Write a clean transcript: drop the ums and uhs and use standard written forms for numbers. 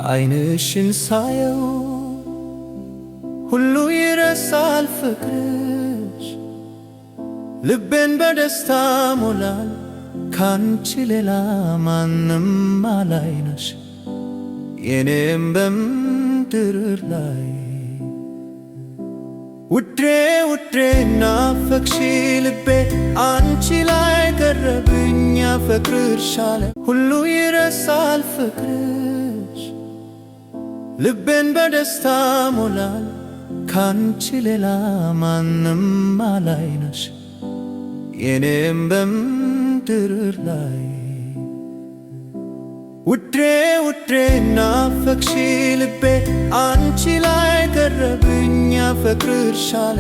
ዓይንሽን ሳየው ሁሉ ይረሳል ፍቅርሽ ልቤን በደስታ ሞላል ካንቺ ሌላ ማንም አላይነሽ የኔም በምድር ላይ ውዴ ውዴ ናፈቅሽ ልቤ አንቺ ላይ ቀረብኝ ያፈቅርሻለ ሁሉ ይረሳል ፍቅርሽ ልቤን በደስታ ሞላል ካንቺ ሌላ ማንም አላይነሽ የኔም በምድር ላይ ውዴ ውዴ ናፈቅሽ ልቤ አንቺ ላይ ቀረብኝ ያፈቅርሻለ